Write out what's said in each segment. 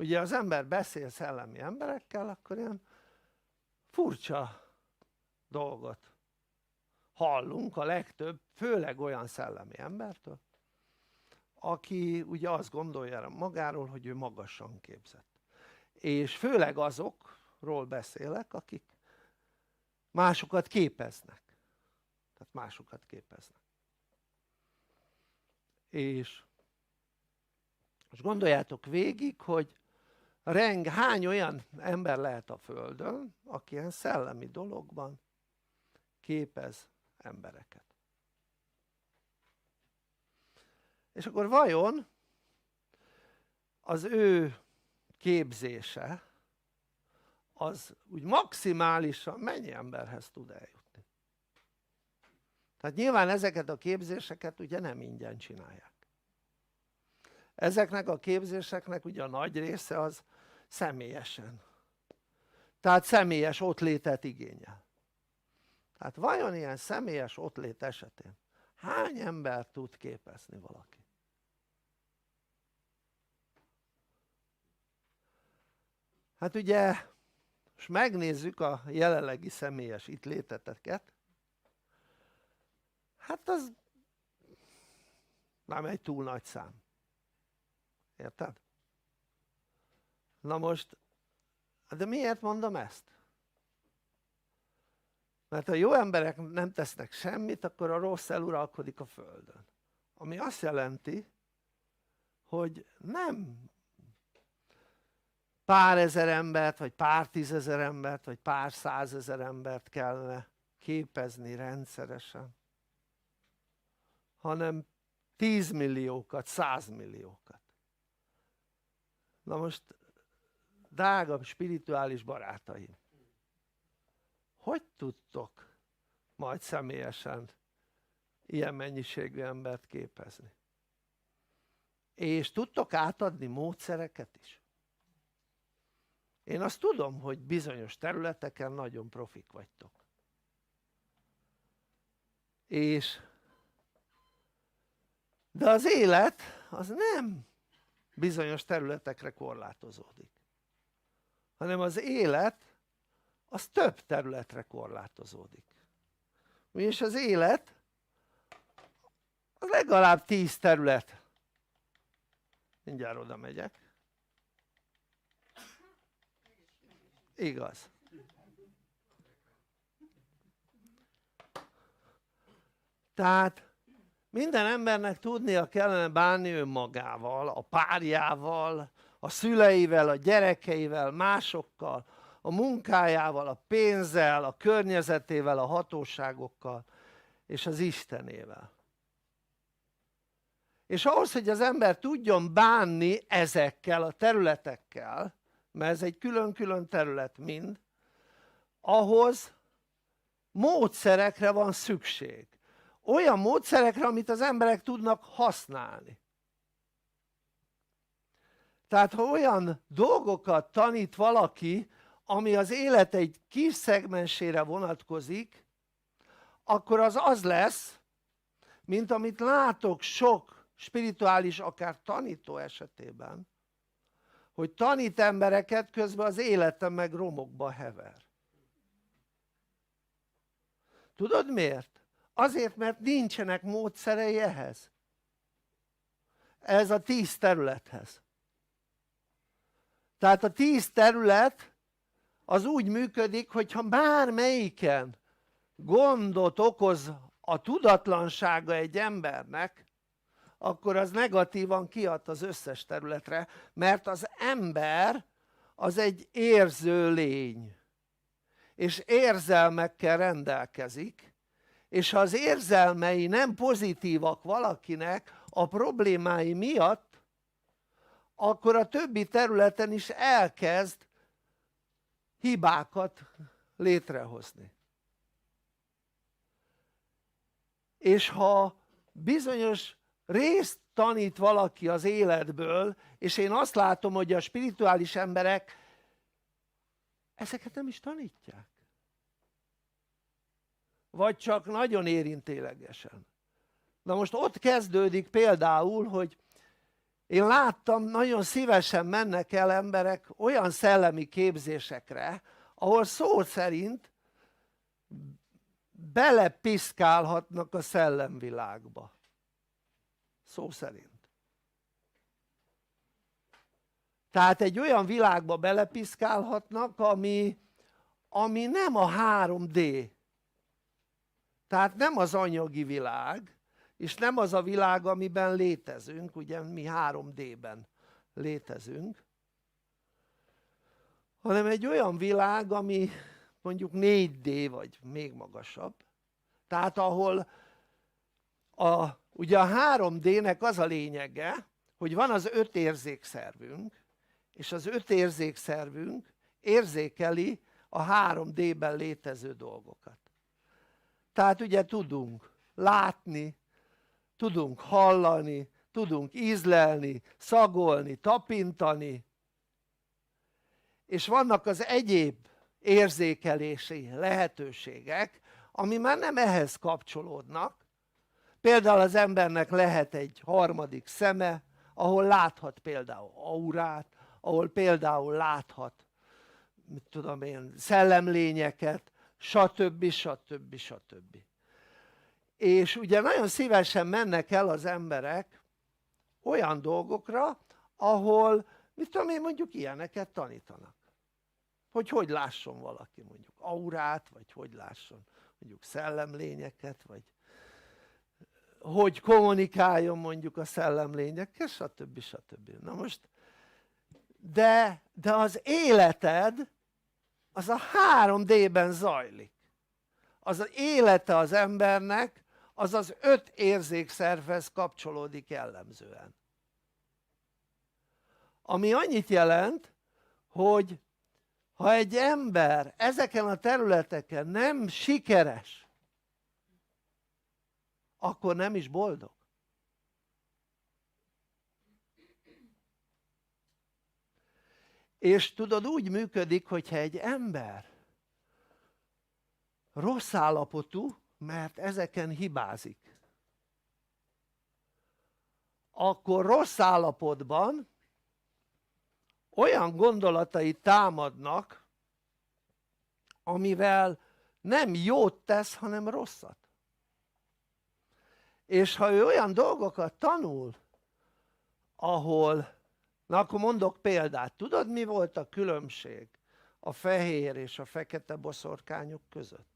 Ugye az ember beszél szellemi emberekkel, akkor ilyen furcsa dolgot hallunk a legtöbb, főleg olyan szellemi embertől, aki ugye azt gondolja magáról, hogy ő magasan képzett. És főleg azokról beszélek, akik másokat képeznek. Tehát másokat képeznek. És most gondoljátok végig, hogy hány olyan ember lehet a Földön, aki ilyen szellemi dologban képez embereket. És akkor vajon az ő képzése az úgy maximálisan mennyi emberhez tud eljutni? Tehát nyilván ezeket a képzéseket ugye nem ingyen csinálják. Ezeknek a képzéseknek ugye a nagy része az személyesen. Tehát személyes ottlétet igényel. Tehát vajon ilyen személyes ottlét esetén hány ember tud képezni valaki? Hát ugye most megnézzük a jelenlegi személyes itt léteteket, hát az nem egy túl nagy szám. Érted? Na most, de miért mondom ezt? Mert ha jó emberek nem tesznek semmit, akkor a rossz eluralkodik a Földön. Ami azt jelenti, hogy nem pár ezer embert, vagy pár tízezer embert, vagy pár százezer embert kellene képezni rendszeresen, hanem 10 milliókat, 100 milliókat. Na most, drága spirituális barátaim, hogy tudtok majd személyesen ilyen mennyiségű embert képezni? És tudtok átadni módszereket is? Én azt tudom, hogy bizonyos területeken nagyon profik vagytok. De az élet az nem bizonyos területekre korlátozódik, hanem az élet az több területre korlátozódik. És az élet az legalább 10 terület. Mindjárt oda megyek. Igaz. Tehát minden embernek tudnia kellene bánni önmagával, a párjával, a szüleivel, a gyerekeivel, másokkal, a munkájával, a pénzzel, a környezetével, a hatóságokkal és az Istenével. És ahhoz, hogy az ember tudjon bánni ezekkel a területekkel, mert ez egy külön-külön terület mind, ahhoz módszerekre van szükség. Olyan módszerekre, amit az emberek tudnak használni. Tehát ha olyan dolgokat tanít valaki, ami az élet egy kis szegmensére vonatkozik, akkor az lesz, mint amit látok sok spirituális, akár tanító esetében, hogy tanít embereket, közben az élete meg romokba hever. Tudod miért? Azért, mert nincsenek módszerei ehhez. Ez a 10 területhez. Tehát a 10 terület az úgy működik, hogyha bármelyiken gondot okoz a tudatlansága egy embernek, akkor az negatívan kihat az összes területre, mert az ember az egy érző lény, és érzelmekkel rendelkezik, és ha az érzelmei nem pozitívak valakinek a problémái miatt, akkor a többi területen is elkezd hibákat létrehozni. És ha bizonyos részt tanít valaki az életből, és én azt látom, hogy a spirituális emberek ezeket nem is tanítják. Vagy csak nagyon érintőlegesen. Na most ott kezdődik például, hogy Én láttam, nagyon szívesen mennek el emberek olyan szellemi képzésekre, ahol szó szerint belepiszkálhatnak a szellemvilágba. Szó szerint. Tehát egy olyan világba belepiszkálhatnak, ami nem a 3D. Tehát nem az anyagi világ, és nem az a világ, amiben létezünk, ugye mi 3D-ben létezünk, hanem egy olyan világ, ami mondjuk 4D vagy még magasabb. Tehát ahol ugye a 3D-nek az a lényege, hogy van az 5 érzékszervünk, és az 5 érzékszervünk érzékeli a 3D-ben létező dolgokat. Tehát ugye tudunk látni, tudunk hallani, tudunk ízlelni, szagolni, tapintani, és vannak az egyéb érzékelési lehetőségek, ami már nem ehhez kapcsolódnak. Például az embernek lehet egy harmadik szeme, ahol láthat például aurát, ahol például láthat, mit tudom én, szellemlényeket, stb. Stb. Stb. És ugye nagyon szívesen mennek el az emberek olyan dolgokra, ahol, mit tudom én, mondjuk ilyeneket tanítanak. Hogy lásson valaki mondjuk aurát, vagy hogy lásson mondjuk szellemlényeket, vagy hogy kommunikáljon mondjuk a szellemlényekkel, stb. Stb. Na most, de az életed az a 3D-ben zajlik. Az élete az embernek, az az 5 érzékszervhez kapcsolódik jellemzően. Ami annyit jelent, hogy ha egy ember ezeken a területeken nem sikeres, akkor nem is boldog. És tudod, úgy működik, hogyha egy ember rossz állapotú, mert ezeken hibázik, akkor rossz állapotban olyan gondolatai támadnak, amivel nem jót tesz, hanem rosszat. És ha ő olyan dolgokat tanul, ahol, na akkor mondok példát, tudod mi volt a különbség a fehér és a fekete boszorkányok között?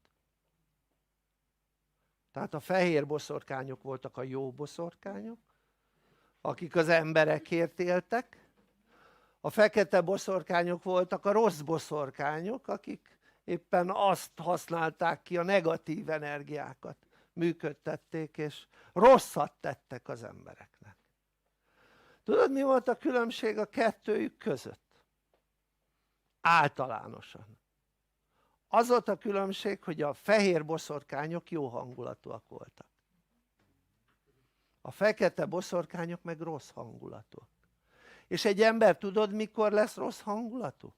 Tehát a fehér boszorkányok voltak a jó boszorkányok, akik az emberekért éltek, a fekete boszorkányok voltak a rossz boszorkányok, akik éppen azt használták ki, a negatív energiákat működtették, és rosszat tettek az embereknek. Tudod, mi volt a különbség a kettőjük között? Általánosan. Az volt a különbség, hogy a fehér boszorkányok jó hangulatúak voltak. A fekete boszorkányok meg rossz hangulatúak. És egy ember tudod, mikor lesz rossz hangulatú?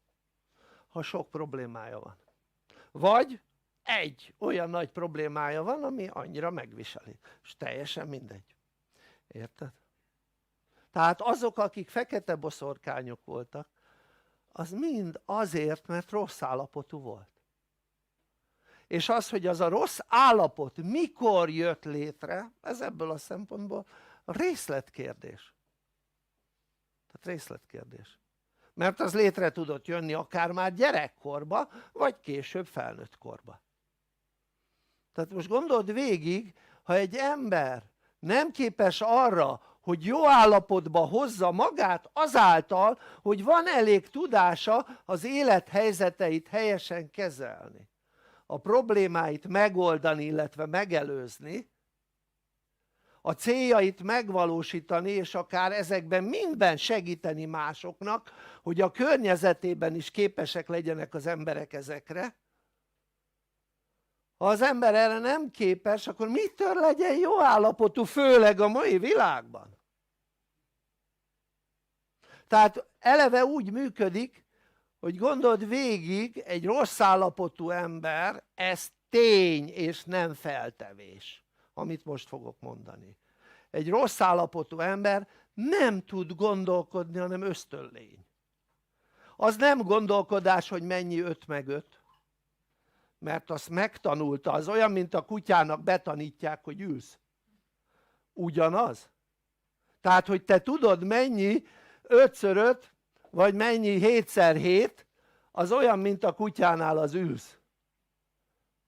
Ha sok problémája van. Vagy egy olyan nagy problémája van, ami annyira megviseli. És teljesen mindegy. Érted? Tehát azok, akik fekete boszorkányok voltak, az mind azért, mert rossz állapotú volt. És az, hogy az a rossz állapot mikor jött létre, ez ebből a szempontból részletkérdés. Tehát részletkérdés. Mert az létre tudott jönni akár már gyerekkorba, vagy később felnőtt korba. Tehát most gondold végig, ha egy ember nem képes arra, hogy jó állapotba hozza magát azáltal, hogy van elég tudása az élethelyzeteit helyesen kezelni, a problémáit megoldani, illetve megelőzni, a céljait megvalósítani, és akár ezekben mindben segíteni másoknak, hogy a környezetében is képesek legyenek az emberek ezekre. Ha az ember erre nem képes, akkor mitől legyen jó állapotú, főleg a mai világban? Tehát eleve úgy működik, hogy gondold végig, egy rossz állapotú ember, ez tény és nem feltevés, amit most fogok mondani. egy rossz állapotú ember nem tud gondolkodni, hanem ösztönlény. Az nem gondolkodás, hogy mennyi 5 meg 5, mert azt megtanulta, az olyan, mint a kutyának betanítják, hogy ülsz. Ugyanaz. Tehát, hogy te tudod mennyi 5x5, vagy mennyi 7x7, az olyan, mint a kutyánál az ülsz.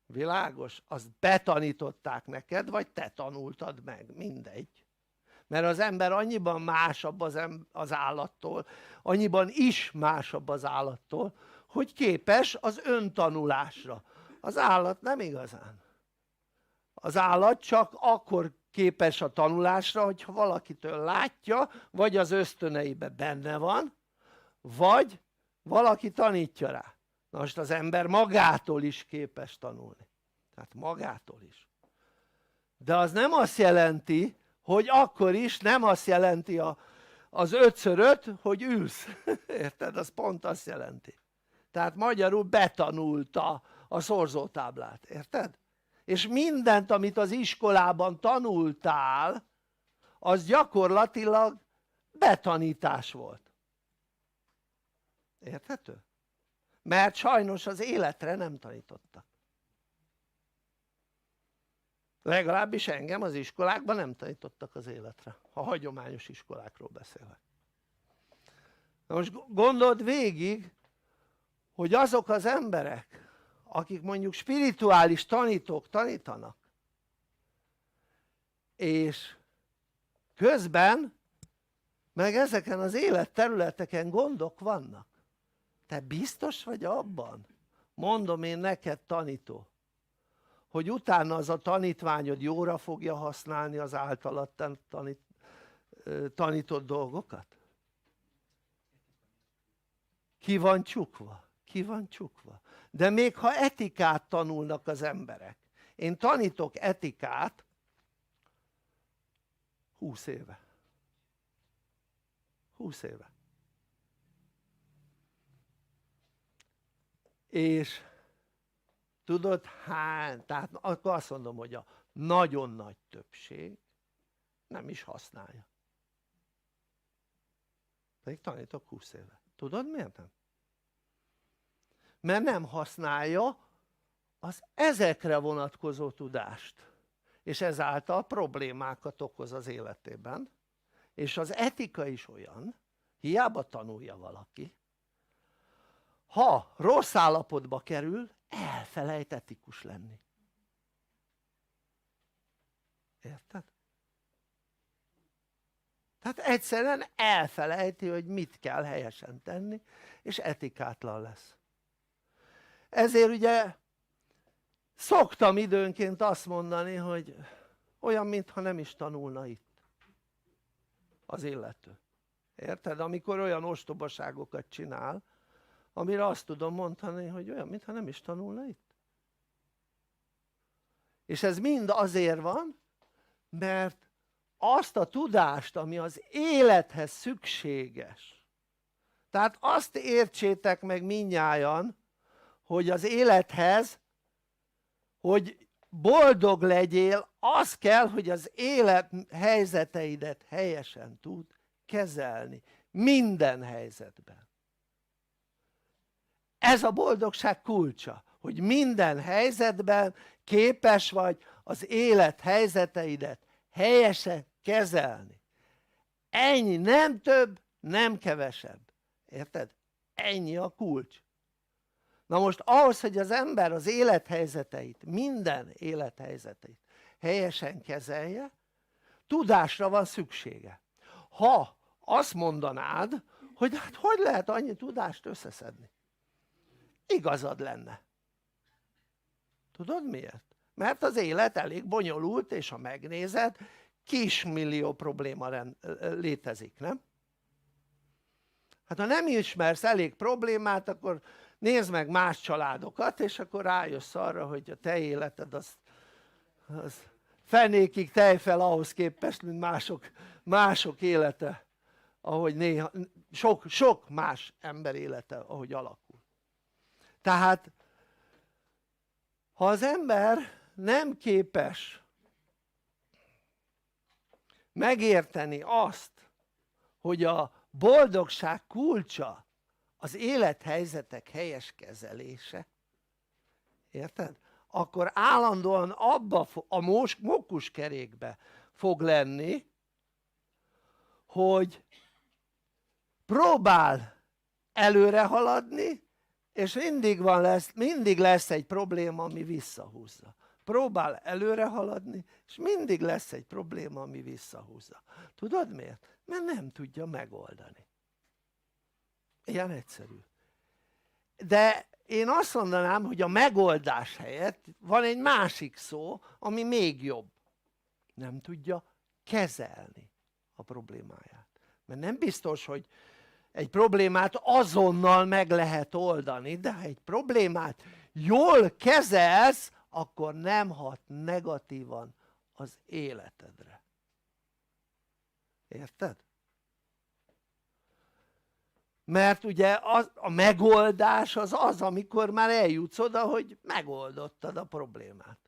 Világos? Azt betanították neked, vagy te tanultad meg, mindegy. Mert az ember annyiban másabb az állattól, annyiban is másabb az állattól, hogy képes az öntanulásra. Az állat nem igazán. Az állat csak akkor képes a tanulásra, hogyha valakitől látja, vagy az ösztöneibe benne van, vagy valaki tanítja rá. Na most az ember magától is képes tanulni. Tehát magától is. De az nem azt jelenti, hogy akkor is nem azt jelenti az 5x5, hogy ülsz. Érted? Az pont azt jelenti. Tehát magyarul betanulta a szorzótáblát. Érted? És mindent, amit az iskolában tanultál, az gyakorlatilag betanítás volt. Érthető? Mert sajnos az életre nem tanítottak. Legalábbis engem az iskolákban nem tanítottak az életre, ha hagyományos iskolákról beszélek. Na most gondold végig, hogy azok az emberek, akik mondjuk spirituális tanítók tanítanak, és közben meg ezeken az életterületeken gondok vannak. Te biztos vagy abban? Mondom én neked, tanító, hogy utána az a tanítványod jóra fogja használni az általad tanított dolgokat? Ki van csukva? Ki van csukva? De még ha etikát tanulnak az emberek, én tanítok etikát 20 éve. 20 éve. És tudod hány, tehát akkor azt mondom, hogy a nagyon nagy többség nem is használja. Pedig tanítok 20 éve. Tudod miért nem? Mert nem használja az ezekre vonatkozó tudást, és ezáltal problémákat okoz az életében, és az etika is olyan, hiába tanulja valaki, ha rossz állapotba kerül, elfelejt etikus lenni. Érted? Tehát egyszerűen elfelejti, hogy mit kell helyesen tenni, és etikátlan lesz. Ezért ugye szoktam időnként azt mondani, hogy olyan, mintha nem is tanulna itt az illető. Érted? Amikor olyan ostobaságokat csinál, amire azt tudom mondani, hogy olyan, mintha nem is tanulna itt. És ez mind azért van, mert azt a tudást, ami az élethez szükséges, tehát azt értsétek meg mindnyájan, hogy az élethez, hogy boldog legyél, az kell, hogy az élet helyzeteidet helyesen tud kezelni, minden helyzetben. Ez a boldogság kulcsa, hogy minden helyzetben képes vagy az élet helyzeteidet helyesen kezelni. Ennyi, nem több, nem kevesebb. Érted? Ennyi a kulcs. Na most ahhoz, hogy az ember az élethelyzeteit, minden élethelyzeteit helyesen kezelje, tudásra van szüksége. Ha azt mondanád, hogy hát hogy lehet annyi tudást összeszedni? Igazad lenne. Tudod miért? Mert az élet elég bonyolult, és ha megnézed, kismillió probléma létezik, nem? Hát ha nem ismersz elég problémát, akkor nézd meg más családokat, és akkor rájössz arra, hogy a te életed az fenékig tejfel ahhoz képest, mint mások élete, ahogy néha, sok más ember élete, ahogy alakul. Tehát ha az ember nem képes megérteni azt, hogy a boldogság kulcsa az élethelyzetek helyes kezelése, érted? Akkor állandóan abba a mókuskerékbe fog lenni, hogy próbál előre haladni, és mindig lesz egy probléma, ami visszahúzza. Próbál előre haladni, és mindig lesz egy probléma, ami visszahúzza. Tudod miért? Mert nem tudja megoldani. Ilyen egyszerű. De én azt mondanám, hogy a megoldás helyett van egy másik szó, ami még jobb. Nem tudja kezelni a problémáját. Mert nem biztos, hogy egy problémát azonnal meg lehet oldani, de ha egy problémát jól kezelsz, akkor nem hat negatívan az életedre. Érted? Mert ugye a megoldás az, amikor már eljutsz oda, hogy megoldottad a problémát.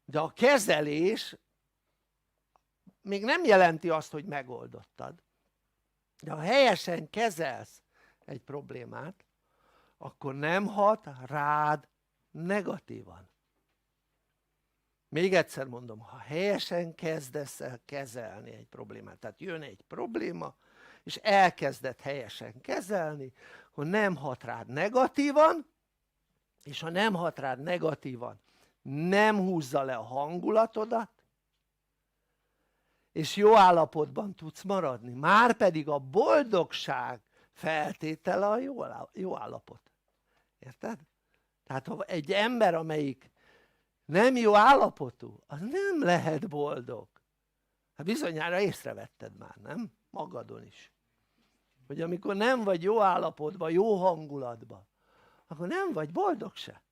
De a kezelés még nem jelenti azt, hogy megoldottad. De ha helyesen kezelsz egy problémát, akkor nem hat rád negatívan. Még egyszer mondom, ha helyesen kezdesz el kezelni egy problémát, tehát jön egy probléma, és elkezded helyesen kezelni, akkor nem hat rád negatívan, és ha nem hat rád negatívan, nem húzza le a hangulatodat, és jó állapotban tudsz maradni. Márpedig a boldogság feltétele a jó állapot. Érted? Tehát ha egy ember, amelyik nem jó állapotú, az nem lehet boldog. Hát bizonyára észrevetted már, nem? Magadon is. Hogy amikor nem vagy jó állapotban, jó hangulatban, akkor nem vagy boldog se.